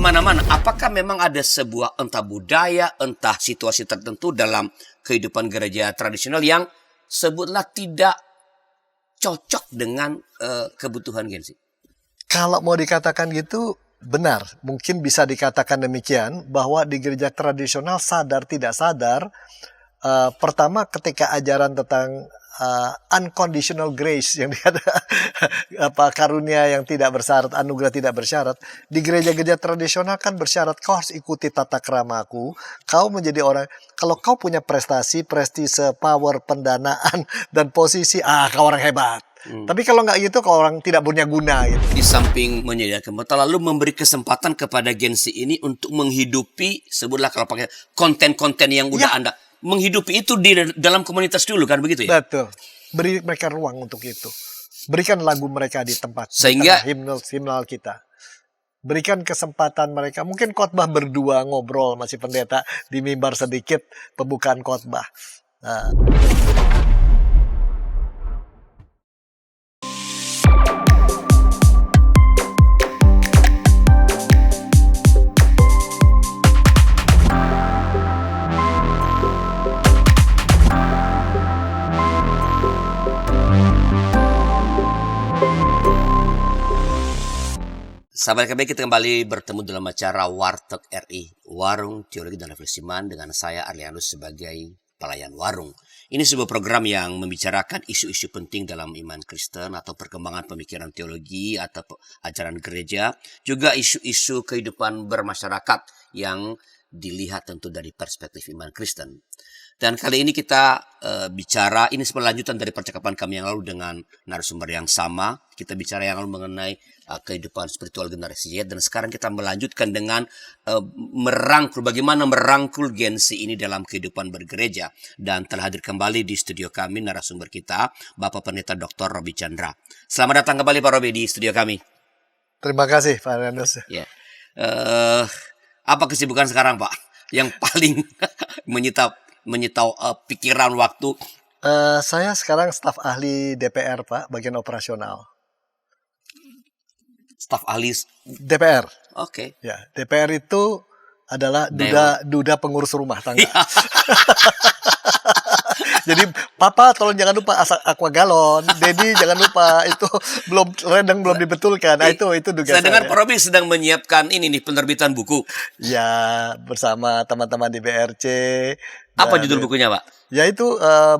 kemana-mana. Apakah memang ada sebuah entah budaya, entah situasi tertentu dalam kehidupan gereja tradisional yang sebutlah tidak cocok dengan kebutuhan Gen Z? Kalau mau dikatakan gitu, benar. Mungkin bisa dikatakan demikian, bahwa di gereja tradisional sadar tidak sadar, pertama ketika ajaran tentang unconditional grace yang karunia yang tidak bersyarat, anugerah tidak bersyarat, di gereja-gereja tradisional kan bersyarat kau harus ikuti tata kramaku, kau menjadi orang, kalau kau punya prestasi, prestise, power, pendanaan dan posisi, kau orang hebat. Tapi kalau nggak gitu, kau orang tidak punya guna gitu. Di samping menyediakan mata, lalu memberi kesempatan kepada Gen Z ini untuk menghidupi, sebutlah kalau pakai konten-konten yang udah Anda menghidupi itu di dalam komunitas dulu, kan begitu ya? Betul. Beri mereka ruang untuk itu. Berikan lagu mereka di tempat, sehingga himnal kita. Berikan kesempatan mereka, mungkin khotbah berdua, ngobrol masih pendeta di mimbar sedikit, pembukaan khotbah. Sahabat kami, kita kembali bertemu dalam acara Warteg RI, Warung Teologi dan Refleksi Iman, dengan saya Arlianus sebagai pelayan warung. Ini sebuah program yang membicarakan isu-isu penting dalam iman Kristen atau perkembangan pemikiran teologi atau ajaran gereja, juga isu-isu kehidupan bermasyarakat yang dilihat tentu dari perspektif iman Kristen. Dan kali ini kita bicara, ini selanjutan dari percakapan kami yang lalu dengan narasumber yang sama. Kita bicara yang lalu mengenai kehidupan spiritual generasi Z, dan sekarang kita melanjutkan dengan bagaimana merangkul Gen Z ini dalam kehidupan bergereja. Dan telah hadir kembali di studio kami narasumber kita, Bapak Pendeta Dr. Roby Chandra. Selamat datang kembali Pak Roby di studio kami. Terima kasih Pak Arlianus. Ya. Apa kesibukan sekarang Pak yang paling menyita pikiran waktu? Saya sekarang staf ahli DPR Pak, bagian operasional. Staf ahli DPR. Oke. Ya, DPR itu adalah duda pengurus rumah tangga. Jadi Papa tolong jangan lupa aqua galon, Dedi jangan lupa itu belum dibetulkan. Itu tugas saya. Dengar Pak Roby sedang menyiapkan penerbitan buku. Ya, bersama teman-teman di BRC. Apa judul bukunya, Pak? Yaitu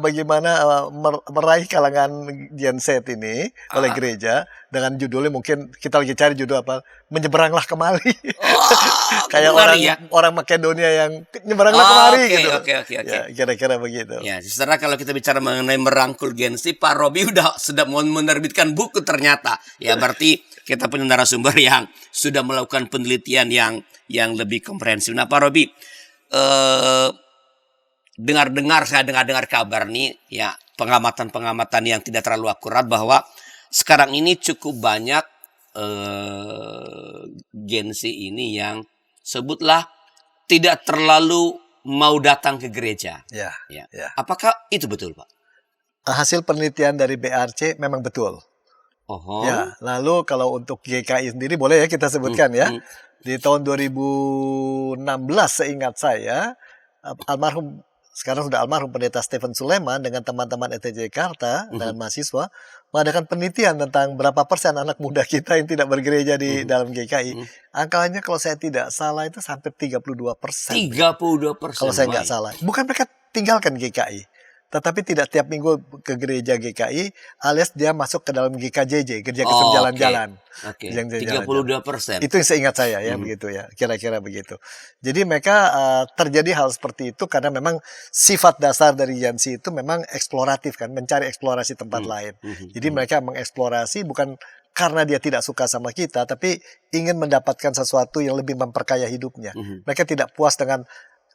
bagaimana meraih kalangan Gen Z ini oleh gereja, dengan judulnya mungkin kita lagi cari judul apa, menyeberanglah kemari. Kayak orang Makedonia yang nyeberanglah kemari gitu. Oke. Ya, kira-kira begitu. Ya, setelah kalau kita bicara mengenai merangkul Gen Z, Pak Roby sudah mau menerbitkan buku ternyata. Ya, berarti kita punya narasumber yang sudah melakukan penelitian yang lebih komprehensif. Nah, Pak Roby, saya dengar kabar nih, ya, pengamatan yang tidak terlalu akurat bahwa sekarang ini cukup banyak Gen Z ini yang sebutlah tidak terlalu mau datang ke gereja. Ya. Apakah itu betul, Pak? Hasil penelitian dari BRC memang betul. Ya, lalu kalau untuk GKI sendiri boleh ya kita sebutkan ya. Di tahun 2016 seingat saya, sekarang sudah almarhum Pendeta Stephen Suleman dengan teman-teman ETJ Jakarta dan mahasiswa mengadakan penelitian tentang berapa persen anak muda kita yang tidak bergereja di dalam GKI. Angkanya kalau saya tidak salah itu hampir 32%. 32%. Kalau saya nggak salah. Bukan mereka tinggalkan GKI, tetapi tidak tiap minggu ke gereja GKI, alias dia masuk ke dalam GKJJ, gereja Kristen jalan-jalan. Oke. 32%. Itu yang seingat saya ya, begitu ya, kira-kira begitu. Jadi mereka terjadi hal seperti itu karena memang sifat dasar dari Gen Z itu memang eksploratif kan, mencari eksplorasi tempat lain. Jadi mereka mengeksplorasi bukan karena dia tidak suka sama kita, tapi ingin mendapatkan sesuatu yang lebih memperkaya hidupnya. Mereka tidak puas dengan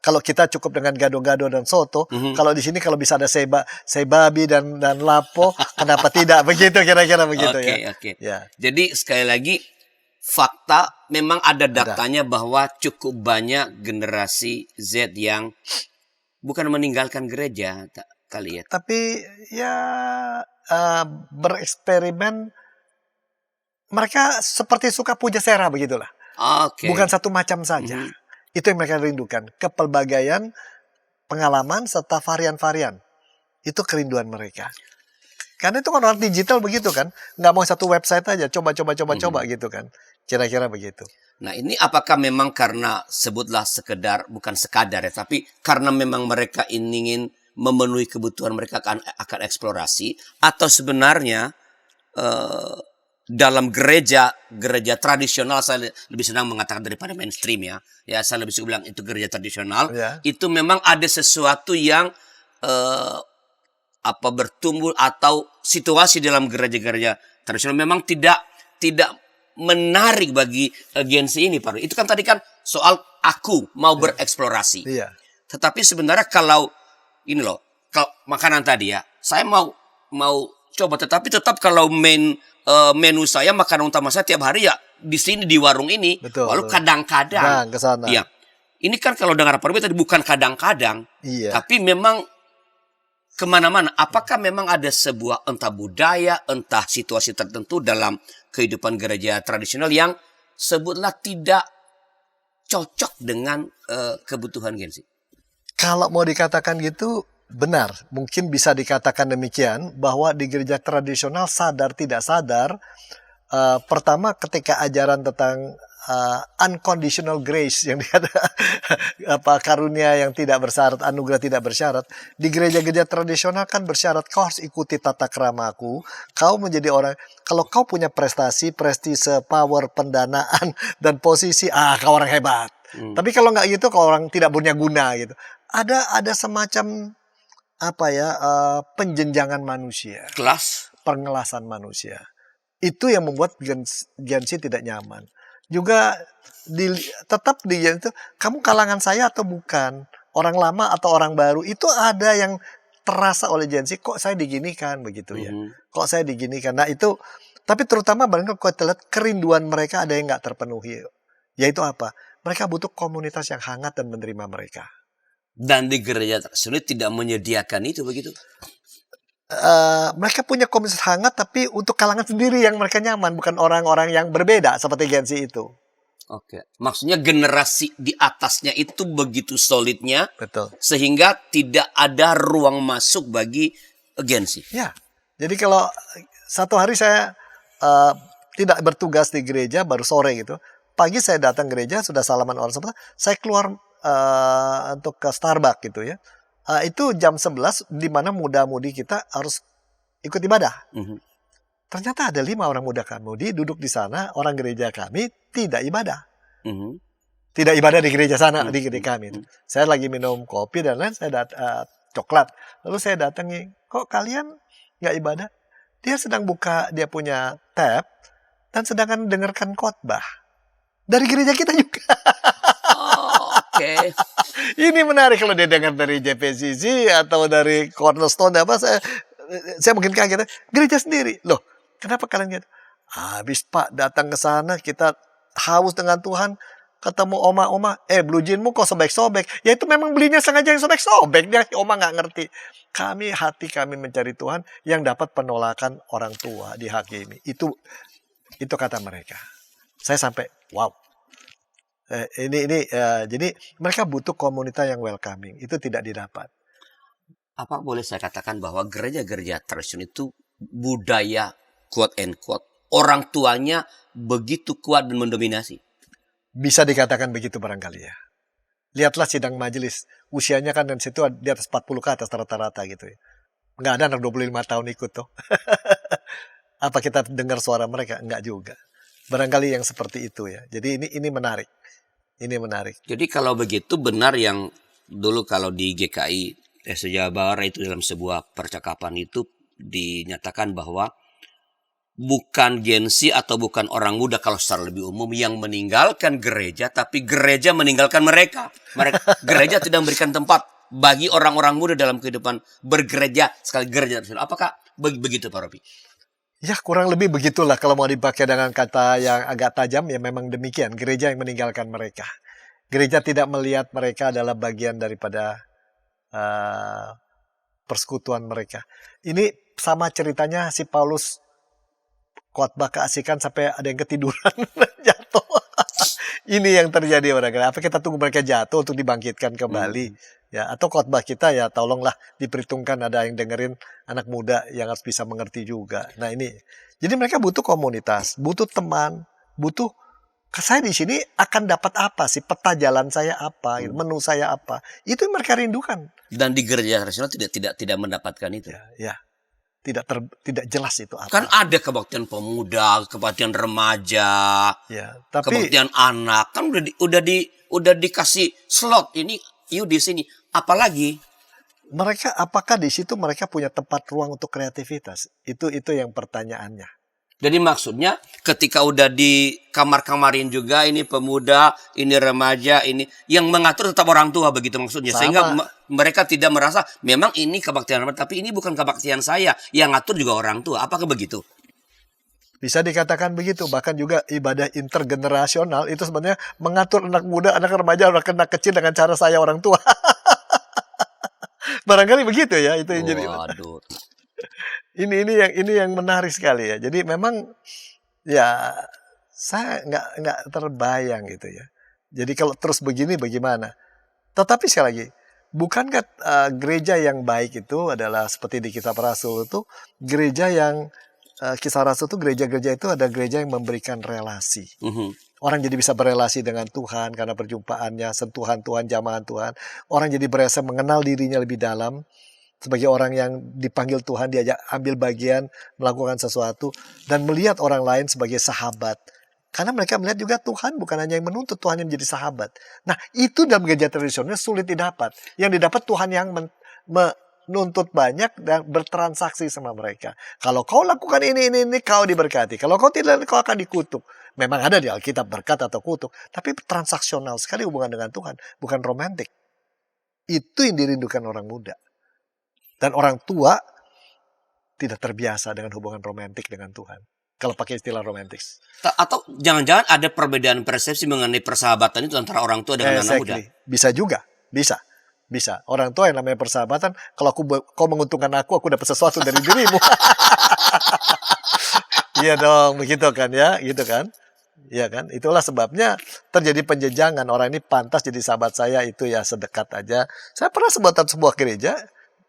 kalau kita cukup dengan gado-gado dan soto, kalau di sini kalau bisa ada sebabi dan lapo, kenapa tidak? Begitu kira-kira begitu. Oke. Ya. Jadi sekali lagi fakta memang ada datanya bahwa cukup banyak generasi Z yang bukan meninggalkan gereja kali ya. Tapi ya bereksperimen, mereka seperti suka puja sera begitulah. Oke. Bukan satu macam saja. Itu yang mereka rindukan. Kepelbagaian, pengalaman, serta varian-varian. Itu kerinduan mereka. Karena itu kan orang digital begitu kan. Nggak mau satu website aja. Coba gitu kan. Kira-kira begitu. Nah, ini apakah memang karena sebutlah bukan sekadar ya, tapi karena memang mereka ingin memenuhi kebutuhan mereka akan eksplorasi, atau sebenarnya dalam gereja tradisional, saya lebih senang mengatakan daripada mainstream ya. Ya, saya lebih suka bilang itu gereja tradisional. Ya. Itu memang ada sesuatu yang bertumbuh, atau situasi dalam gereja-gereja tradisional memang tidak menarik bagi agensi ini, Pak. Itu kan tadi kan soal aku mau bereksplorasi. Iya. Tetapi sebenarnya kalau ini loh, kalau makanan tadi ya, saya mau coba, tetapi tetap kalau menu saya, makanan utama saya tiap hari ya di sini di warung ini. Betul. Lalu kadang-kadang ke sana. ya. Ini kan kalau dengar Pak Robi tadi bukan kadang-kadang, Iya. tapi memang kemana-mana. Apakah memang ada sebuah entah budaya, entah situasi tertentu dalam kehidupan gereja tradisional yang sebutlah tidak cocok dengan kebutuhan Gen Z? Kalau mau dikatakan gitu, benar. Mungkin bisa dikatakan demikian, bahwa di gereja tradisional sadar tidak sadar, pertama ketika ajaran tentang unconditional grace yang karunia yang tidak bersyarat, anugerah tidak bersyarat, di gereja-gereja tradisional kan bersyarat kau harus ikuti tata kramaku, kau menjadi orang, kalau kau punya prestasi, prestise, power, pendanaan dan posisi, kau orang hebat. Tapi kalau nggak gitu, kau orang tidak punya guna gitu. Ada semacam penjenjangan manusia, pengelasan manusia. Itu yang membuat Gen Z tidak nyaman. Juga tetap di itu, kamu kalangan saya atau bukan, orang lama atau orang baru, itu ada yang terasa oleh Gen Z, kok saya diginikan begitu ya, kok saya diginikan. Nah itu, tapi terutama barangkali kau lihat kerinduan mereka ada yang nggak terpenuhi, yaitu apa? Mereka butuh komunitas yang hangat dan menerima mereka. Dan di gereja sulit tidak menyediakan itu begitu. Mereka punya komunitas hangat, tapi untuk kalangan sendiri yang mereka nyaman, bukan orang-orang yang berbeda seperti Gen Z itu. Oke, maksudnya generasi di atasnya itu begitu solidnya, betul, sehingga tidak ada ruang masuk bagi Gen Z. Ya, jadi kalau satu hari saya tidak bertugas di gereja, baru sore gitu, pagi saya datang gereja, sudah salaman orang sebentar, saya keluar untuk ke Starbucks gitu ya. Itu jam 11 di mana muda-mudi kita harus ikut ibadah. Ternyata ada 5 orang muda mudi duduk di sana, orang gereja kami tidak ibadah. Tidak ibadah di gereja sana, di gereja kami. Saya lagi minum kopi dan lain, saya coklat. Lalu saya datangi, kok kalian nggak ibadah? Dia sedang buka, dia punya tab dan sedang dengarkan khotbah dari gereja kita juga. Oke. Ini menarik kalau dia dengar dari JPCC atau dari Cornerstone saya mungkin kaget. Gereja sendiri. Loh, kenapa kalian gitu? Habis Pak datang ke sana, kita haus dengan Tuhan, ketemu oma-oma, blue jeanmu kok sobek-sobek. Ya itu memang belinya sengaja yang sobek-sobek. Dia oma nggak ngerti. Hati kami mencari Tuhan yang dapat penolakan orang tua dihakimi. Itu kata mereka. Saya sampai wow. Jadi mereka butuh komunitas yang welcoming. Itu tidak didapat. Apa boleh saya katakan bahwa gereja-gereja tradisional itu budaya quote and quote orang tuanya begitu kuat dan mendominasi? Bisa dikatakan begitu barangkali ya. Lihatlah sidang majelis, usianya kan dan situ di atas 40 ke atas rata-rata gitu ya. Nggak ada anak 25 tahun ikut tuh. Apa kita dengar suara mereka? Enggak juga. Barangkali yang seperti itu ya. Jadi ini menarik. Ini menarik. Jadi kalau begitu benar yang dulu kalau di GKI Jawa Barat itu dalam sebuah percakapan itu dinyatakan bahwa bukan Gen Z atau bukan orang muda kalau secara lebih umum yang meninggalkan gereja, tapi gereja meninggalkan mereka. Gereja tidak memberikan tempat bagi orang-orang muda dalam kehidupan bergereja sekali gereja. Apakah begitu Pak Robi? Ya kurang lebih begitulah kalau mau dipakai dengan kata yang agak tajam ya memang demikian. Gereja yang meninggalkan mereka. Gereja tidak melihat mereka adalah bagian daripada persekutuan mereka. Ini sama ceritanya si Paulus khotbah keasikan sampai ada yang ketiduran jatuh. Ini yang terjadi barangkali. Apa kita tunggu mereka jatuh untuk dibangkitkan kembali? Ya, atau khotbah kita ya tolonglah diperhitungkan ada yang dengerin anak muda yang harus bisa mengerti juga. Nah ini, jadi mereka butuh komunitas, butuh teman, butuh saya di sini akan dapat apa sih? Peta jalan saya apa? Menu saya apa? Itu yang mereka rindukan. Dan di gereja tradisional tidak mendapatkan itu. Ya. Tidak jelas itu apa. Kan ada kebaktian pemuda, kebaktian remaja, ya, tapi kebaktian anak. Kan udah dikasih slot ini, yuk di sini. Apalagi mereka apakah di situ mereka punya tempat ruang untuk kreativitas? Itu yang pertanyaannya. Jadi maksudnya ketika udah di kamar-kamarin juga ini pemuda, ini remaja, ini yang mengatur tetap orang tua begitu maksudnya. Sama. Sehingga mereka tidak merasa memang ini kebaktian, tapi ini bukan kebaktian saya. Yang ngatur juga orang tua. Apakah begitu? Bisa dikatakan begitu. Bahkan juga ibadah intergenerasional itu sebenarnya mengatur anak muda, anak remaja, anak kecil dengan cara saya orang tua. Barangkali begitu ya, itu yang jadi. Waduh. Ini yang menarik sekali ya. Jadi memang ya saya nggak terbayang gitu ya. Jadi kalau terus begini bagaimana? Tetapi sekali lagi, bukankah gereja yang baik itu adalah seperti di Kisah Rasul itu gereja yang Kisah Rasul itu gereja-gereja itu ada gereja yang memberikan relasi. Orang jadi bisa berelasi dengan Tuhan karena perjumpaannya, sentuhan Tuhan, jamahan Tuhan. Orang jadi berasa mengenal dirinya lebih dalam. Sebagai orang yang dipanggil Tuhan, diajak ambil bagian, melakukan sesuatu, dan melihat orang lain sebagai sahabat. Karena mereka melihat juga Tuhan bukan hanya yang menuntut, Tuhan yang menjadi sahabat. Nah, itu dalam gereja tradisional sulit didapat. Yang didapat Tuhan yang menuntut banyak dan bertransaksi sama mereka. Kalau kau lakukan ini, kau diberkati. Kalau kau tidak, kau akan dikutuk. Memang ada di Alkitab berkat atau kutuk, tapi transaksional sekali hubungan dengan Tuhan, bukan romantik. Itu yang dirindukan orang muda. Dan orang tua tidak terbiasa dengan hubungan romantik dengan Tuhan. Kalau pakai istilah romantik. Atau jangan-jangan ada perbedaan persepsi mengenai persahabatan itu antara orang tua dengan anak muda. Bisa juga. Bisa. Orang tua yang namanya persahabatan, kalau kau menguntungkan aku dapat sesuatu dari dirimu. Iya dong, begitu kan ya, gitu kan. Iya kan, itulah sebabnya terjadi penjejangan. Orang ini pantas jadi sahabat saya, itu ya sedekat aja. Saya pernah sebuah gereja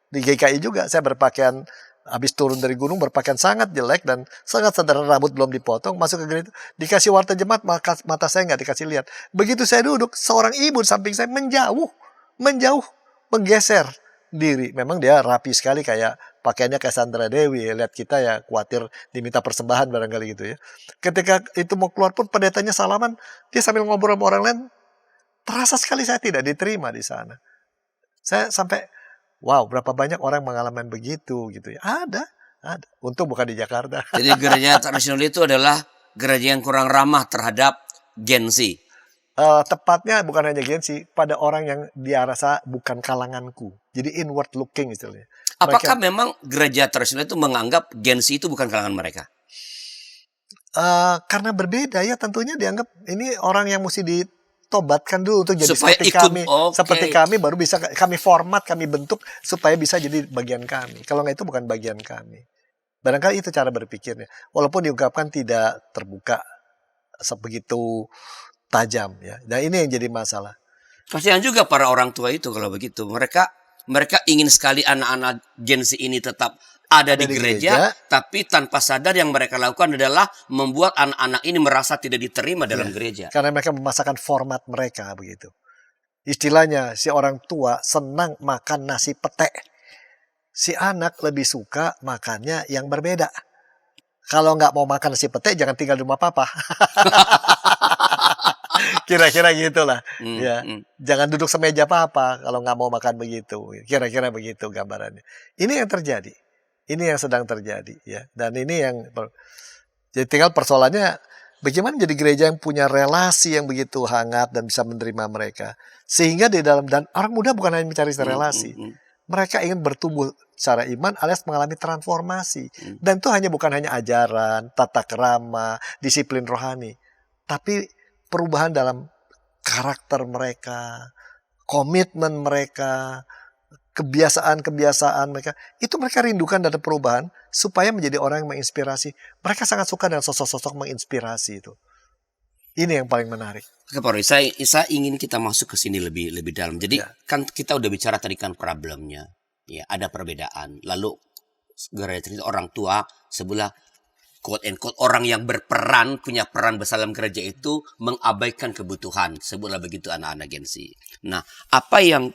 di GKI juga, saya berpakaian habis turun dari gunung berpakaian sangat jelek dan sangat sederhana, rambut belum dipotong, masuk ke gereja dikasih warta jemaat, mata saya nggak dikasih lihat. Begitu saya duduk, seorang ibu di samping saya menjauh, menggeser diri. Memang dia rapi sekali, kayak pakaiannya kayak Sandra Dewi. Lihat kita ya khawatir diminta persembahan barangkali gitu ya. Ketika itu mau keluar pun pendetanya salaman, dia sambil ngobrol sama orang lain. Terasa sekali saya tidak diterima di sana. Saya sampai wow, berapa banyak orang mengalami begitu gitu ya. Ada. Untung bukan di Jakarta. Jadi gereja tradisional itu adalah gereja yang kurang ramah terhadap Gen Z. Tepatnya bukan hanya Gen Z, pada orang yang dia rasa bukan kalanganku. Jadi inward looking istilahnya. Apakah memang gereja tradisional itu menganggap Gen Z itu bukan kalangan mereka? Karena berbeda ya, tentunya dianggap ini orang yang mesti ditobatkan dulu untuk jadi supaya seperti ikut, kami. okay. Seperti kami baru bisa kami format, kami bentuk supaya bisa jadi bagian kami. Kalau nggak itu bukan bagian kami. Barangkali itu cara berpikirnya. Walaupun diungkapkan tidak terbuka sebegitu tajam ya. Nah ini yang jadi masalah. Kasihan juga para orang tua itu kalau begitu. Mereka ingin sekali anak-anak Gen Z ini tetap ada di gereja, tapi tanpa sadar yang mereka lakukan adalah membuat anak-anak ini merasa tidak diterima dalam gereja. Karena mereka memasakkan format mereka begitu. Istilahnya si orang tua senang makan nasi pete. Si anak lebih suka makannya yang berbeda. Kalau nggak mau makan nasi pete, jangan tinggal di rumah papa. Kira-kira gitulah. Jangan duduk semeja papa kalau nggak mau makan begitu. Kira-kira begitu gambarannya. Ini yang terjadi. Ini yang sedang terjadi ya. Dan ini yang jadi tinggal persoalannya bagaimana jadi gereja yang punya relasi yang begitu hangat dan bisa menerima mereka. Sehingga di dalam, dan orang muda bukan hanya mencari relasi. Mereka ingin bertumbuh secara iman alias mengalami transformasi. Dan itu bukan hanya ajaran, tata kerama, disiplin rohani. Tapi perubahan dalam karakter mereka, komitmen mereka, kebiasaan-kebiasaan mereka. Itu mereka rindukan dari perubahan supaya menjadi orang yang menginspirasi. Mereka sangat suka dengan sosok-sosok menginspirasi itu. Ini yang paling menarik. Oke, Pak Roy, saya ingin kita masuk ke sini lebih dalam. Jadi kan kita udah bicara tadi kan problemnya, ya ada perbedaan. Lalu gereja itu orang tua sebelah quote and quote orang yang berperan punya peran besar dalam gereja itu mengabaikan kebutuhan, sebutlah begitu anak-anak Gen Z. Nah, apa yang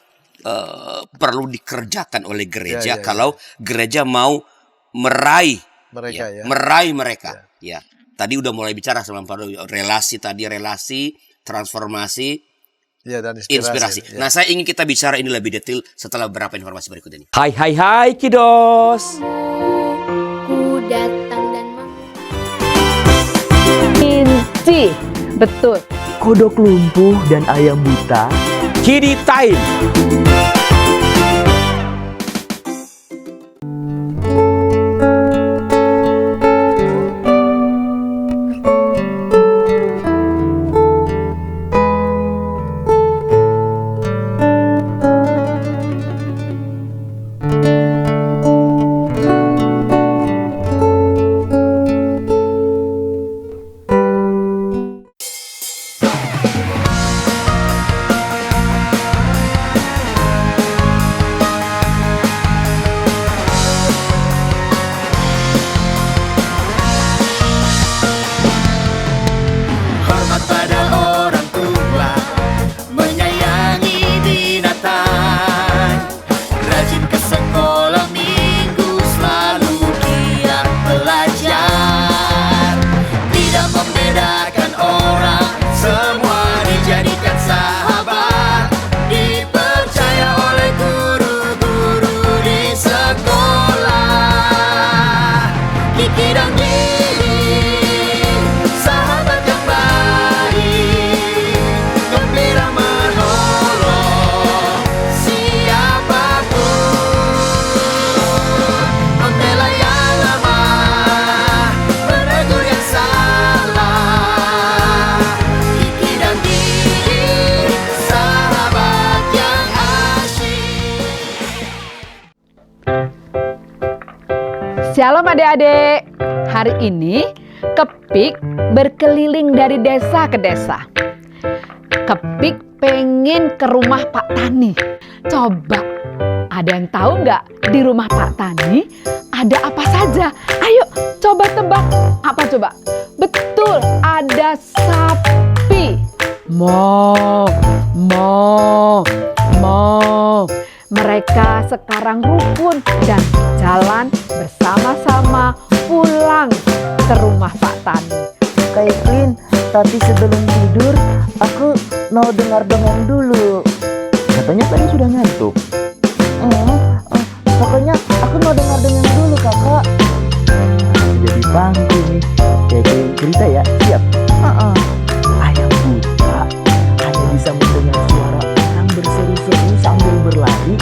perlu dikerjakan oleh gereja kalau gereja mau meraih mereka? Ya. Tadi udah mulai bicara sama Pak Roy, relasi, transformasi, dan inspirasi. Nah, saya ingin kita bicara ini lebih detail setelah beberapa informasi berikut ini. Hai kiddos. Ku datang dan Inci, betul. Kodok lumpuh dan ayam buta. Kiddy time. Shalom adik-adik. Hari ini Kepik berkeliling dari desa ke desa. Kepik pengen ke rumah Pak Tani. Coba, ada yang tahu nggak di rumah Pak Tani ada apa saja? Ayo coba tebak. Apa coba? Betul, ada sapi. Mo. Mereka sekarang rukun dan jalan bersama-sama pulang ke rumah Pak Tani. Kak Evelyn, tapi sebelum tidur aku mau dengar dongeng dulu. Katanya tadi sudah ngantuk. Pokoknya aku mau dengar dongeng dulu kakak. Jadi bangku nih. Kayak cerita ya, siap? Ayam buta hanya bisa mendengar suara orang berseru-seru sambil berlari.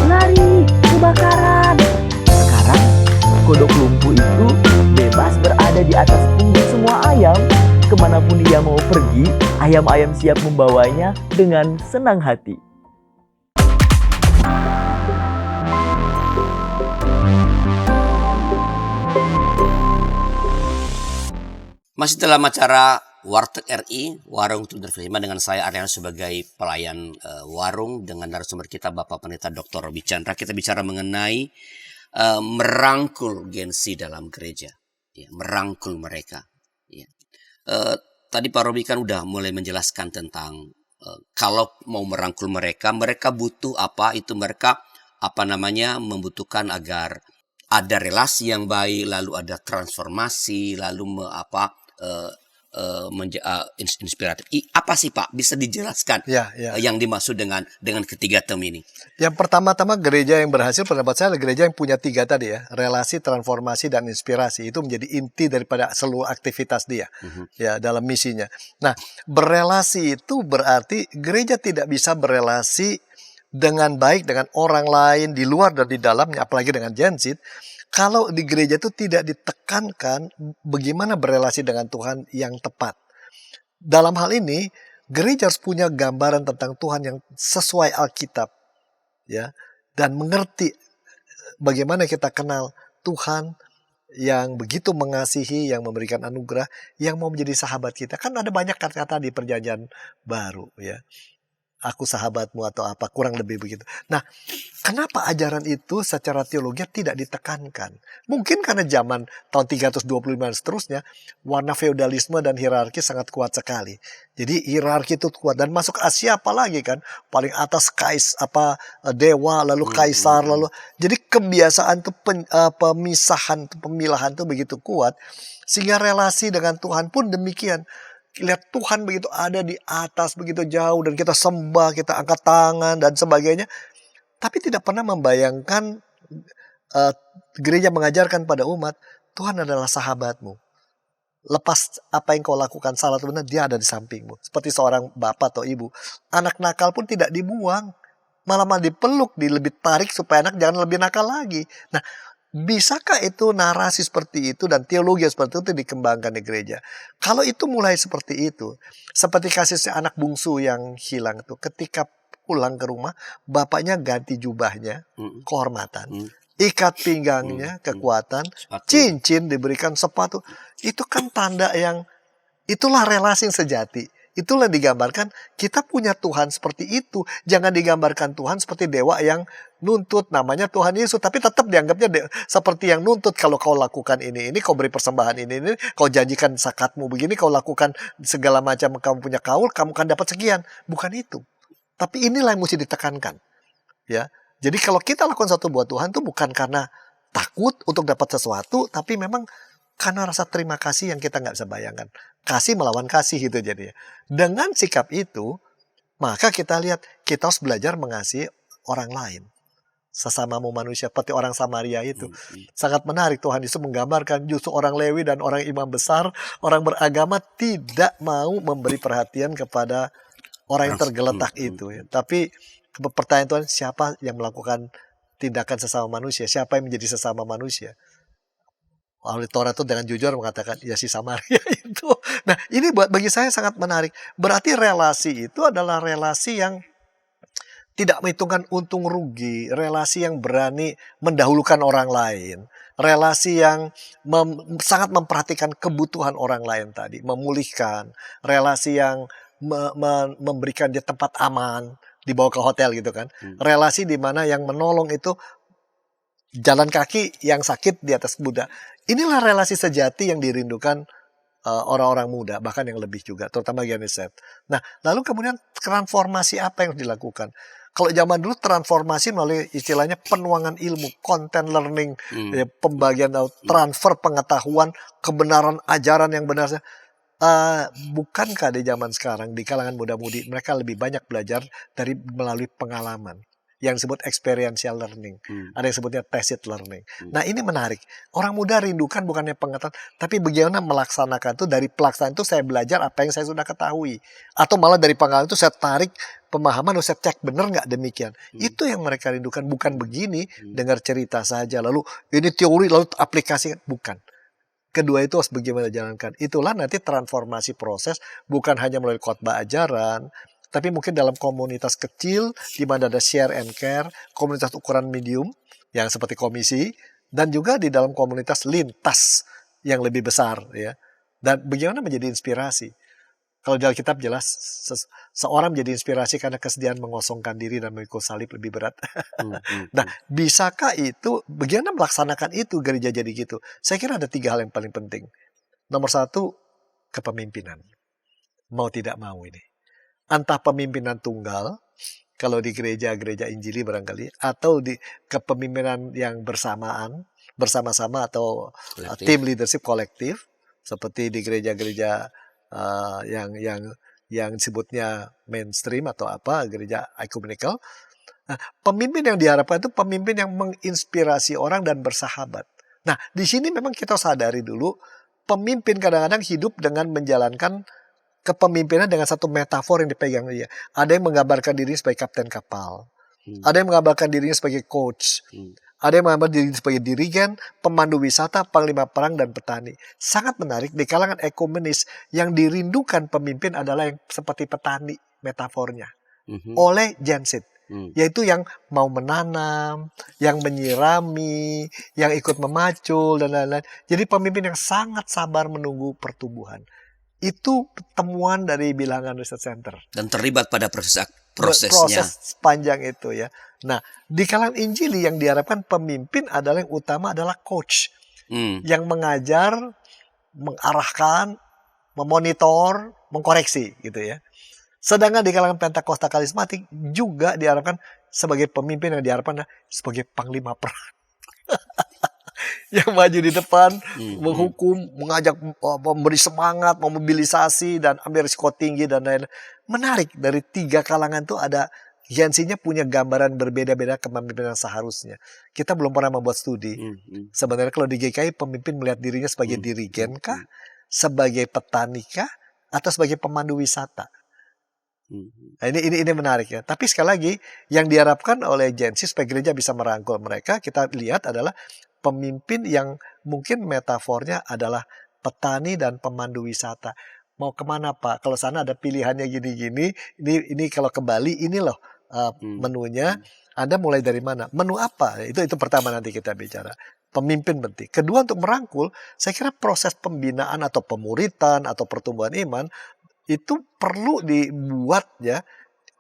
Lari, kebakaran. Sekarang kodok lumpuh itu bebas berada di atas punggung semua ayam. Kemanapun dia mau pergi, ayam-ayam siap membawanya dengan senang hati. Masih dalam acara Warteg RI, Warung Tujuan Firman, dengan saya Arlianus sebagai pelayan warung, dengan narasumber kita Bapak Pendeta Dr. Roby Chandra. Kita bicara mengenai merangkul Gen Z dalam gereja, ya, merangkul mereka. Ya. Tadi Pak Roby kan udah mulai menjelaskan tentang kalau mau merangkul mereka butuh apa? Itu mereka membutuhkan agar ada relasi yang baik, lalu ada transformasi, lalu inspiratif. Apa sih Pak? Bisa dijelaskan yang dimaksud dengan ketiga term ini? Yang pertama-tama gereja yang berhasil, pendapat saya adalah gereja yang punya tiga tadi ya, relasi, transformasi, dan inspirasi. Itu menjadi inti daripada seluruh aktivitas dia ya dalam misinya. Nah, berelasi itu berarti gereja tidak bisa berelasi dengan baik dengan orang lain di luar dan di dalamnya, apalagi dengan Gen Z, kalau di gereja itu tidak ditekankan bagaimana berelasi dengan Tuhan yang tepat. Dalam hal ini, gereja harus punya gambaran tentang Tuhan yang sesuai Alkitab, ya, dan mengerti bagaimana kita kenal Tuhan, yang begitu mengasihi, yang memberikan anugerah, yang mau menjadi sahabat kita. Kan ada banyak kata-kata di Perjanjian Baru ya. Aku sahabatmu atau apa, kurang lebih begitu. Nah, kenapa ajaran itu secara teologi tidak ditekankan? Mungkin karena zaman tahun 325 dan seterusnya, warna feodalisme dan hierarki sangat kuat sekali. Jadi hierarki itu kuat, dan masuk Asia apalagi kan, paling atas dewa, lalu kaisar, lalu jadi kebiasaan tuh pemisahan, pemilahan tuh begitu kuat, sehingga relasi dengan Tuhan pun demikian. Lihat Tuhan begitu ada di atas, begitu jauh, dan kita sembah, kita angkat tangan dan sebagainya. Tapi tidak pernah membayangkan gereja mengajarkan pada umat, Tuhan adalah sahabatmu. Lepas apa yang kau lakukan salah atau benar, dia ada di sampingmu. Seperti seorang bapak atau ibu. Anak nakal pun tidak dibuang, malah dipeluk, lebih tarik supaya anak jangan lebih nakal lagi. Nah, bisakah itu narasi seperti itu dan teologi seperti itu dikembangkan di gereja? Kalau itu mulai seperti itu, seperti kasusnya anak bungsu yang hilang itu, ketika pulang ke rumah, bapaknya ganti jubahnya, kehormatan, ikat pinggangnya, kekuatan, cincin diberikan, sepatu. Itu kan tanda yang, itulah relasi yang sejati. Itulah digambarkan, kita punya Tuhan seperti itu. Jangan digambarkan Tuhan seperti dewa yang nuntut, namanya Tuhan Yesus, tapi tetap dianggapnya seperti yang nuntut. Kalau kau lakukan ini, kau beri persembahan ini, kau janjikan zakatmu begini, kau lakukan segala macam, kamu punya kaul, kamu akan dapat sekian. Bukan itu. Tapi inilah yang mesti ditekankan. Ya, jadi kalau kita lakukan sesuatu buat Tuhan itu bukan karena takut untuk dapat sesuatu, tapi memang karena rasa terima kasih yang kita nggak bisa bayangkan. Kasih melawan kasih gitu jadinya. Dengan sikap itu, maka kita lihat, kita harus belajar mengasihi orang lain. Sesamamu manusia, seperti orang Samaria itu. Sangat menarik, Tuhan Yesus menggambarkan justru orang Lewi dan orang imam besar, orang beragama tidak mau memberi perhatian kepada orang yang tergeletak itu. Ya. Tapi pertanyaan Tuhan, siapa yang melakukan tindakan sesama manusia? Siapa yang menjadi sesama manusia? Ahli Taurat itu dengan jujur mengatakan, ya si Samaria itu. Nah, ini bagi saya sangat menarik. Berarti relasi itu adalah relasi yang tidak menghitungkan untung rugi. Relasi yang berani mendahulukan orang lain. Relasi yang sangat memperhatikan kebutuhan orang lain tadi. Memulihkan. Relasi yang memberikan dia tempat aman. Dibawa ke hotel gitu kan. Relasi di mana yang menolong itu jalan kaki, yang sakit di atas kuda. Inilah relasi sejati yang dirindukan orang-orang muda, bahkan yang lebih juga, terutama Gen Z. Nah, lalu kemudian transformasi apa yang dilakukan? Kalau zaman dulu transformasi melalui istilahnya penuangan ilmu, content learning, ya, pembagian transfer pengetahuan, kebenaran ajaran yang benar. Bukankah di zaman sekarang di kalangan muda-mudi mereka lebih banyak belajar melalui pengalaman? Yang disebut experiential learning. Ada yang sebutnya tacit learning. Nah, ini menarik. Orang muda rindukan bukannya pengetahuan, tapi bagaimana melaksanakan itu. Dari pelaksanaan itu saya belajar apa yang saya sudah ketahui. Atau malah dari pengalaman itu saya tarik pemahaman, saya cek benar nggak demikian. Itu yang mereka rindukan. Bukan begini, dengar cerita saja. Lalu ini teori, lalu aplikasi. Bukan. Kedua itu harus bagaimana jalankan. Itulah nanti transformasi proses, bukan hanya melalui khotbah ajaran, tapi mungkin dalam komunitas kecil di mana ada share and care, komunitas ukuran medium yang seperti komisi, dan juga di dalam komunitas lintas yang lebih besar ya. Dan bagaimana menjadi inspirasi? Kalau di Alkitab jelas seorang menjadi inspirasi karena kesediaan mengosongkan diri dan memikul salib lebih berat. Nah, bisakah itu, bagaimana melaksanakan itu gereja jadi gitu? Saya kira ada 3 hal yang paling penting. Nomor 1, kepemimpinan. Mau tidak mau ini. Entah pemimpinan tunggal, kalau di gereja-gereja Injili barangkali, atau di kepemimpinan yang bersama-sama atau tim leadership kolektif, seperti di gereja-gereja yang disebutnya mainstream atau apa, gereja ecumenical. Nah, pemimpin yang diharapkan itu pemimpin yang menginspirasi orang dan bersahabat. Nah, di sini memang kita sadari dulu, pemimpin kadang-kadang hidup dengan menjalankan kepemimpinan dengan satu metafor yang dipegang dia. Ada yang menggambarkan dirinya sebagai kapten kapal. Ada yang menggambarkan dirinya sebagai coach. Ada yang menggambarkan dirinya sebagai dirigen, pemandu wisata, panglima perang, dan petani. Sangat menarik, di kalangan ekumenis yang dirindukan pemimpin adalah yang seperti petani, metafornya. Oleh Jensit. Yaitu yang mau menanam, yang menyirami, yang ikut memacul, dan lain-lain. Jadi pemimpin yang sangat sabar menunggu pertumbuhan. Itu temuan dari Bilangan Research Center. Dan terlibat pada prosesnya. Proses panjang itu ya. Nah, di kalangan Injili yang diharapkan pemimpin adalah yang utama adalah coach. Yang mengajar, mengarahkan, memonitor, mengkoreksi gitu ya. Sedangkan di kalangan Pentakosta Karismatik juga diharapkan sebagai pemimpin yang diharapkan sebagai panglima perang. Yang maju di depan, menghukum, mengajak, memberi semangat, memobilisasi, dan ambil risiko tinggi, dan lain-lain. Menarik, dari 3 kalangan itu ada Gensinya punya gambaran berbeda-beda kepemimpinan seharusnya. Kita belum pernah membuat studi. Sebenarnya kalau di GKI pemimpin melihat dirinya sebagai dirigen kah, sebagai petani kah, atau sebagai pemandu wisata. Nah, ini menarik ya. Tapi sekali lagi yang diharapkan oleh Gensi supaya gereja bisa merangkul mereka, kita lihat adalah pemimpin yang mungkin metafornya adalah petani dan pemandu wisata. Mau kemana Pak? Kalau sana ada pilihannya gini-gini, ini kalau ke Bali ini loh menunya. Anda mulai dari mana? Menu apa? Itu pertama nanti kita bicara. Pemimpin penting. Kedua, untuk merangkul, saya kira proses pembinaan atau pemuritan atau pertumbuhan iman itu perlu dibuat ya,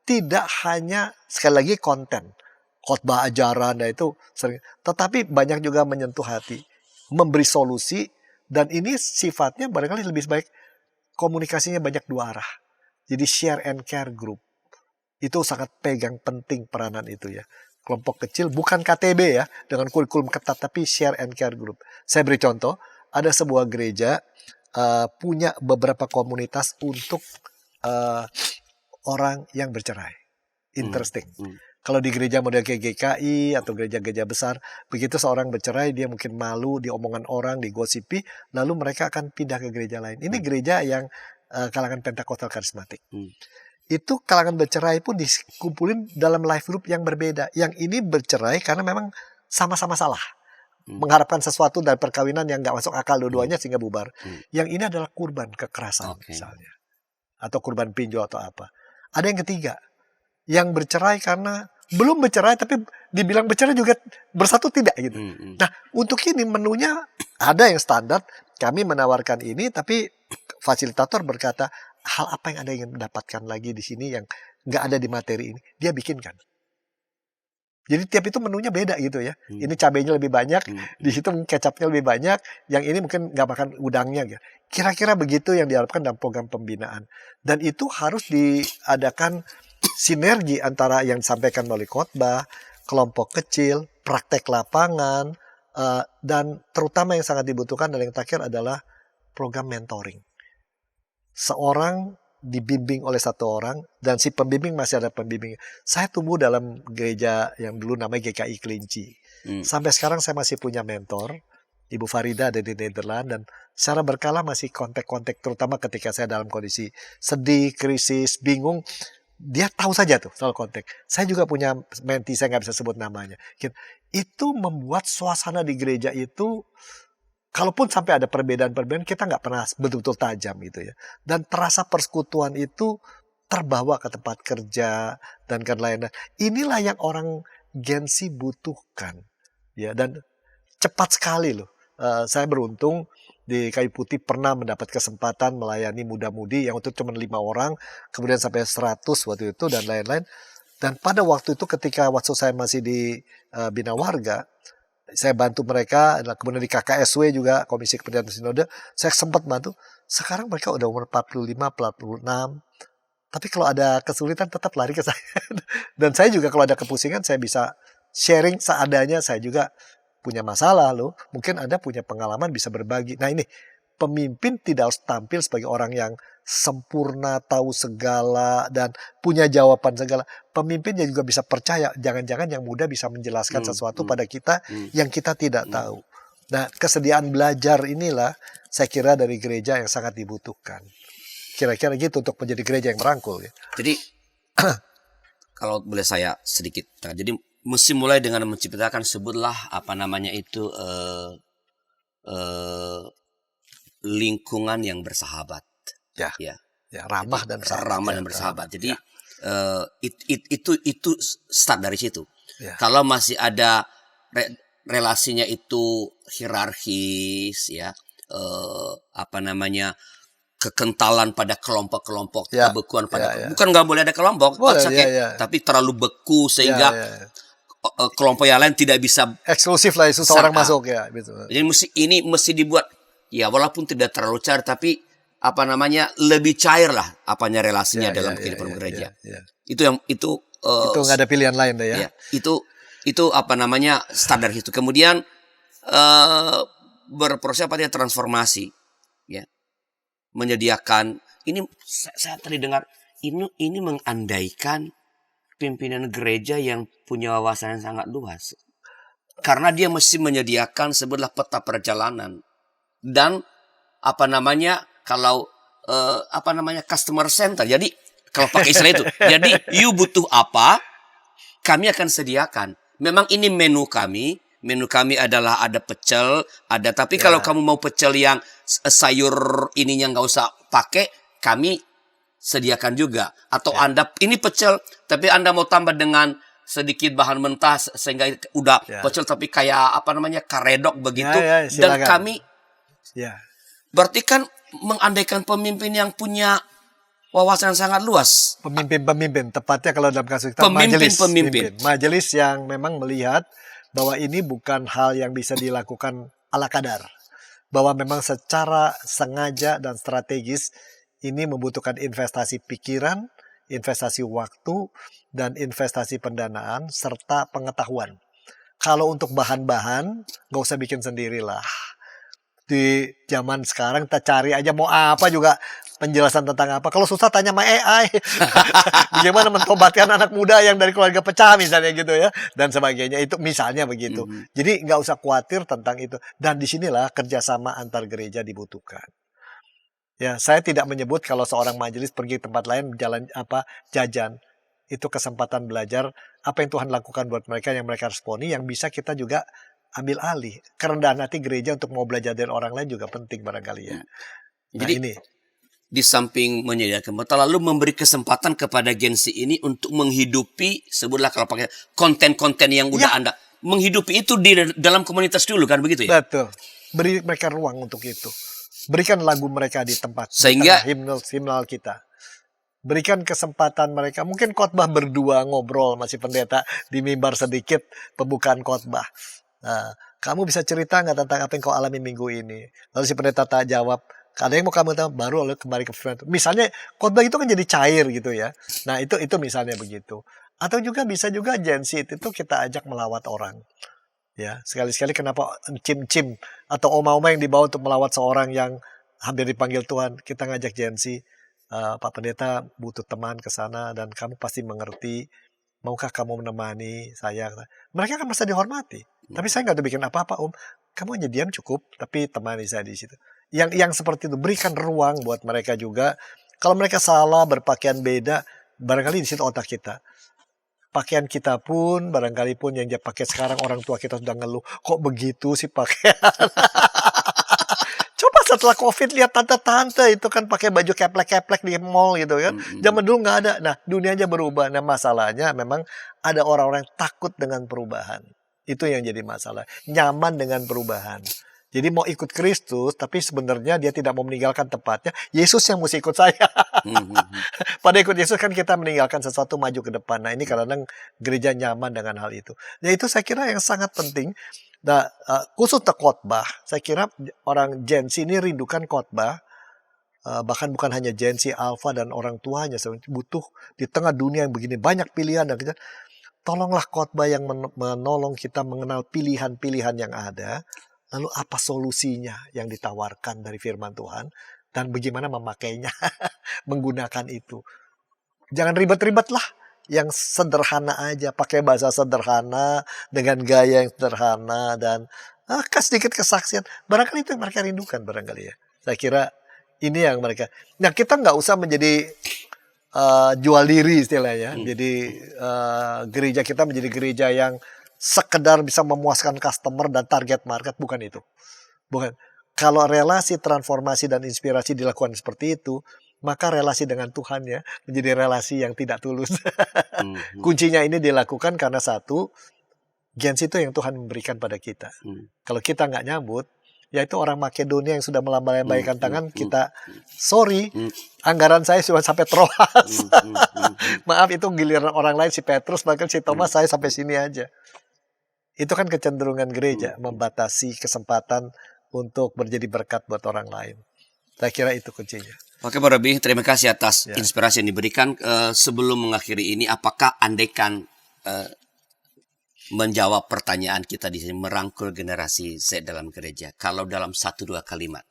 tidak hanya sekali lagi konten, khotbah ajaran, nah itu sering, tetapi banyak juga menyentuh hati, memberi solusi, dan ini sifatnya barangkali lebih baik komunikasinya banyak 2 arah. Jadi share and care group itu sangat penting peranan itu ya. Kelompok kecil bukan KTB ya dengan kurikulum ketat, tapi share and care group. Saya beri contoh, ada sebuah gereja punya beberapa komunitas untuk orang yang bercerai. Interesting. Kalau di gereja model kayak GKI atau gereja-gereja besar, begitu seorang bercerai, dia mungkin malu di omongan orang, digosipi, lalu mereka akan pindah ke gereja lain. Ini gereja yang kalangan Pentakostal Karismatik. Itu kalangan bercerai pun dikumpulin dalam life group yang berbeda. Yang ini bercerai karena memang sama-sama salah. Mengharapkan sesuatu dari perkawinan yang gak masuk akal dua-duanya sehingga bubar. Yang ini adalah kurban kekerasan misalnya. Atau kurban pinjol atau apa. Ada yang ketiga. Yang bercerai karena belum bercerai tapi dibilang bercerai juga bersatu tidak gitu. Nah, untuk ini menunya ada yang standar. Kami menawarkan ini, tapi fasilitator berkata hal apa yang Anda ingin mendapatkan lagi di sini yang nggak ada di materi ini. Dia bikinkan. Jadi tiap itu menunya beda gitu ya. Ini cabenya lebih banyak, di situ kecapnya lebih banyak, yang ini mungkin nggak makan udangnya gitu. Kira-kira begitu yang diharapkan dalam program pembinaan. Dan itu harus diadakan sinergi antara yang disampaikan melalui khotbah, kelompok kecil, praktek lapangan, dan terutama yang sangat dibutuhkan dan yang terakhir adalah program mentoring. Seorang dibimbing oleh satu orang, dan si pembimbing masih ada pembimbing. Saya tumbuh dalam gereja yang dulu namanya GKI Kelinci. Sampai sekarang saya masih punya mentor, Ibu Farida ada di Nederland, dan secara berkala masih kontak-kontak, terutama ketika saya dalam kondisi sedih, krisis, bingung. Dia tahu saja tuh soal kontak. Saya juga punya menti, saya nggak bisa sebut namanya. Itu membuat suasana di gereja itu, kalaupun sampai ada perbedaan-perbedaan, kita nggak pernah betul-betul tajam gitu ya. Dan terasa persekutuan itu terbawa ke tempat kerja dan lain-lain. Inilah yang orang Gensi butuhkan, ya. Dan cepat sekali loh. Saya beruntung di Kayu Putih pernah mendapat kesempatan melayani muda-mudi yang waktu itu cuma 5 orang, kemudian sampai 100 waktu itu dan lain-lain. Dan pada waktu itu ketika waktu saya masih di Bina Warga, saya bantu mereka, kemudian di KKSW juga, Komisi Kependirian Sinode, saya sempat bantu. Sekarang mereka udah umur 45, 46. Tapi kalau ada kesulitan tetap lari ke saya. Dan saya juga kalau ada kepusingan saya bisa sharing seadanya, saya juga punya masalah loh. Mungkin Anda punya pengalaman bisa berbagi. Nah ini, pemimpin tidak harus tampil sebagai orang yang sempurna, tahu segala, dan punya jawaban segala. Pemimpin juga bisa percaya, jangan-jangan yang muda bisa menjelaskan sesuatu pada kita yang kita tidak tahu. Nah, kesediaan belajar inilah saya kira dari gereja yang sangat dibutuhkan. Kira-kira gitu untuk menjadi gereja yang merangkul. Ya. Jadi, kalau boleh saya sedikit, jadi mesti mulai dengan menciptakan, sebutlah apa namanya itu, lingkungan yang bersahabat. Ya, ramah dan bersahabat. Ramah dan bersahabat. Jadi Itu start dari situ. Ya. Kalau masih ada relasinya itu hierarkis, ya, kekentalan pada kelompok-kelompok, Ya, kebekuan pada ya. bukan nggak boleh ada kelompok, Boleh, oke, ya. tapi terlalu beku sehingga Ya. kelompok yang lain tidak bisa. Eksklusif lah, susah orang masuk ya. Gitu. Jadi ini mesti dibuat, ya walaupun tidak terlalu cair, tapi lebih cair lah relasinya dalam kehidupan gereja. Ya. Itu Nggak ada pilihan lain deh ya. Ya, itu start dari situ. Kemudian berproses transformasi, ya, menyediakan ini. Saya tadi dengar ini mengandaikan pimpinan gereja yang punya wawasan yang sangat luas, karena dia mesti menyediakan sebelah peta perjalanan dan kalau customer center. Jadi kalau pakai istilah itu, jadi you butuh apa, kami akan sediakan. Memang ini menu kami. Menu kami adalah ada pecel, tapi kalau kamu mau pecel yang sayur ininya nggak usah pakai, kami sediakan juga. Atau Anda ini pecel, tapi Anda mau tambah dengan sedikit bahan mentah sehingga udah pecel tapi kayak karedok begitu. Dan kami, berarti kan mengandaikan pemimpin yang punya wawasan sangat luas. Pemimpin, tepatnya kalau dalam kasus kita pemimpin. Majelis yang memang melihat bahwa ini bukan hal yang bisa dilakukan ala kadar. Bahwa memang secara sengaja dan strategis ini membutuhkan investasi pikiran, investasi waktu, dan investasi pendanaan, serta pengetahuan. Kalau untuk bahan-bahan, nggak usah bikin sendirilah. Di zaman sekarang kita cari aja mau apa juga penjelasan tentang apa. Kalau susah tanya sama AI. Bagaimana mentobatkan anak muda yang dari keluarga pecah misalnya gitu ya. Dan sebagainya. Itu misalnya begitu. Jadi nggak usah khawatir tentang itu. Dan disinilah kerjasama antar gereja dibutuhkan. Ya, saya tidak menyebut kalau seorang majelis pergi tempat lain jajan. Itu kesempatan belajar apa yang Tuhan lakukan buat mereka yang mereka responi, yang bisa kita juga ambil alih. Kerendahan hati gereja untuk mau belajar dari orang lain juga penting barangkali ya. Nah, jadi ini di samping menyediakan peta, lalu memberi kesempatan kepada Gen-Z ini untuk menghidupi sebutlah kalau pakai konten-konten yang udah Anda menghidupi itu di dalam komunitas dulu kan begitu ya? Betul. Beri mereka ruang untuk itu. Berikan lagu mereka di tempat sehingga himnal kita. Berikan kesempatan mereka, mungkin khotbah berdua, ngobrol masih pendeta di mimbar sedikit, pembukaan khotbah. Nah, kamu bisa cerita nggak tentang apa yang kau alami minggu ini? Lalu si pendeta tak jawab, ada yang mau kamu tahu, baru lalu kembali ke firman. Misalnya khotbah itu kan jadi cair gitu ya. Nah itu misalnya begitu. Atau juga bisa juga Gen-Z itu kita ajak melawat orang. Ya, sekali-sekali kenapa cim-cim atau oma-oma yang dibawa untuk melawat seorang yang hampir dipanggil Tuhan, kita ngajak Gen-Z, Pak Pendeta butuh teman ke sana dan kamu pasti mengerti. Maukah kamu menemani saya? Mereka kan merasa dihormati. Tapi saya nggak ada bikin apa-apa, Om. Kamu hanya diam cukup, tapi temani saya di situ. Yang seperti itu, berikan ruang buat mereka juga. Kalau mereka salah, berpakaian beda, barangkali di situ otak kita. Pakaian kita pun, barangkali pun yang dia pakai sekarang orang tua kita sudah ngeluh, kok begitu sih pakaian? Coba setelah COVID lihat tante-tante itu kan pakai baju keplek-keplek di mall gitu kan. Zaman dulu nggak ada. Nah, dunia aja berubah. Nah, masalahnya memang ada orang-orang yang takut dengan perubahan. Itu yang jadi masalah. Nyaman dengan perubahan. Jadi mau ikut Kristus, tapi sebenarnya dia tidak mau meninggalkan tempatnya. Yesus yang mesti ikut saya. Pada ikut Yesus kan kita meninggalkan sesuatu maju ke depan. Nah ini kadang-kadang gereja nyaman dengan hal itu. Nah itu saya kira yang sangat penting. Nah khusus untuk khotbah, saya kira orang Gen Z ini rindukan khotbah. Bahkan bukan hanya Gen Z, Alpha dan orang tuanya. Butuh di tengah dunia yang begini banyak pilihan. Dan kita, tolonglah khotbah yang menolong kita mengenal pilihan-pilihan yang ada. Lalu apa solusinya yang ditawarkan dari firman Tuhan dan bagaimana memakainya, menggunakan itu. Jangan ribet-ribet lah, yang sederhana aja, pakai bahasa sederhana dengan gaya yang sederhana dan sedikit kesaksian. Barangkali itu yang mereka rindukan barangkali ya. Saya kira ini yang mereka. Nah kita nggak usah menjadi jual diri istilahnya. Jadi gereja kita menjadi gereja yang sekedar bisa memuaskan customer dan target market, bukan itu. Bukan. Kalau relasi transformasi dan inspirasi dilakukan seperti itu, maka relasi dengan Tuhan ya menjadi relasi yang tidak tulus. Mhm. Kuncinya ini dilakukan karena satu, Gen-Z itu yang Tuhan memberikan pada kita. Kalau kita nggak nyambut, yaitu orang Makedonia yang sudah melambaikan tangan, kita sorry, anggaran saya cuma sampai Troas. Maaf, itu giliran orang lain, si Petrus, bahkan si Thomas, saya sampai sini aja. Itu kan kecenderungan gereja, membatasi kesempatan untuk menjadi berkat buat orang lain. Saya kira itu kuncinya. Oke Pak Robi, terima kasih atas Ya. inspirasi yang diberikan. Sebelum mengakhiri ini, apakah andaikan menjawab pertanyaan kita di sini, merangkul generasi Z dalam gereja, kalau dalam 1-2 kalimat,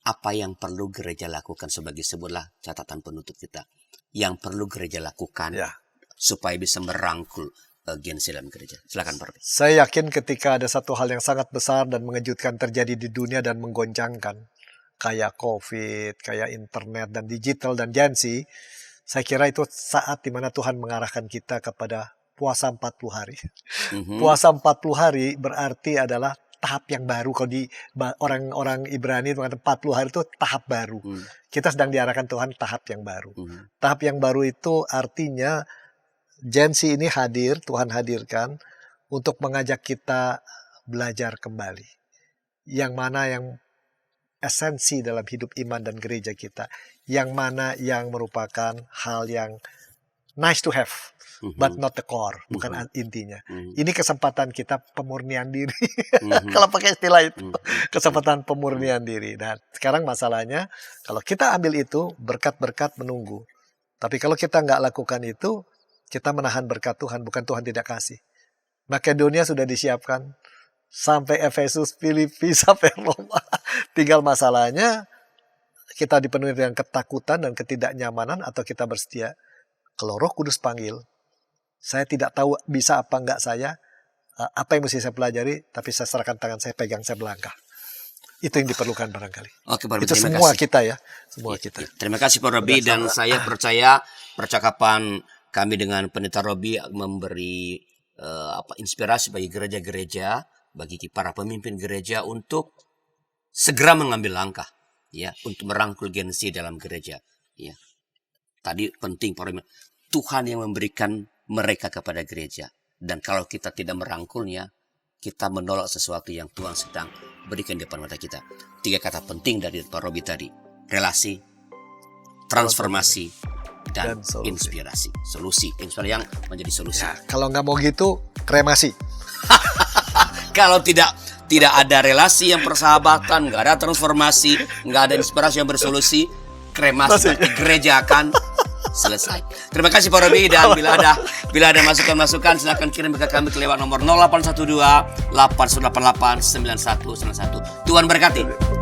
apa yang perlu gereja lakukan sebagai sebuah catatan penutup kita? Yang perlu gereja lakukan Ya. supaya bisa merangkul Gen Z dalam gereja. Silakan Pak Robi. Saya yakin ketika ada satu hal yang sangat besar dan mengejutkan terjadi di dunia dan menggoncangkan, kayak COVID, kayak internet dan digital dan Gen-Z, saya kira itu saat dimana Tuhan mengarahkan kita kepada puasa 40 hari. Puasa 40 hari berarti adalah tahap yang baru. Kalau di orang-orang Ibrani mengatakan 40 hari itu tahap baru. Kita sedang diarahkan Tuhan tahap yang baru. Tahap yang baru itu artinya Gen-Z ini hadir, Tuhan hadirkan untuk mengajak kita belajar kembali. Yang mana yang esensi dalam hidup iman dan gereja kita. Yang mana yang merupakan hal yang nice to have, but not the core. Bukan intinya. Ini kesempatan kita pemurnian diri. Kalau pakai istilah itu. Kesempatan pemurnian diri. Nah, sekarang masalahnya, kalau kita ambil itu, berkat-berkat menunggu. Tapi kalau kita nggak lakukan itu, kita menahan berkat Tuhan, bukan Tuhan tidak kasih. Makedonia sudah disiapkan, sampai Efesus, Filipi, sampai Roma. Tinggal masalahnya, kita dipenuhi dengan ketakutan dan ketidaknyamanan, atau kita bersedia. Kalau Roh Kudus panggil, saya tidak tahu bisa apa enggak saya, apa yang mesti saya pelajari, tapi saya serahkan tangan saya, pegang, saya melangkah. Itu yang diperlukan barangkali. Oke Pak Robi, Itu terima semua kasih. kita ya, semua kita. Terima kasih Pak Robi, dan saya percaya percakapan kami dengan Pendeta Robi memberi inspirasi bagi gereja-gereja, bagi para pemimpin gereja untuk segera mengambil langkah, ya, untuk merangkul Gen-Z dalam gereja. Ya, tadi penting Pak Robi, Tuhan yang memberikan mereka kepada gereja, dan kalau kita tidak merangkulnya, kita menolak sesuatu yang Tuhan sedang berikan di depan mata kita. 3 kata penting dari Pak Robi tadi: relasi, transformasi, dan solusi. inspirasi. Solusi, inspirasi yang menjadi solusi. Ya, kalau nggak mau gitu, kremasi. Kalau tidak ada relasi yang persahabatan, nggak ada transformasi, nggak ada inspirasi yang bersolusi, kremasi, berarti gereja akan selesai. Terima kasih Pak Robi, dan bila ada masukan-masukan silakan kirim ke kami ke lewat nomor 0812 8188 9191. Tuhan berkati.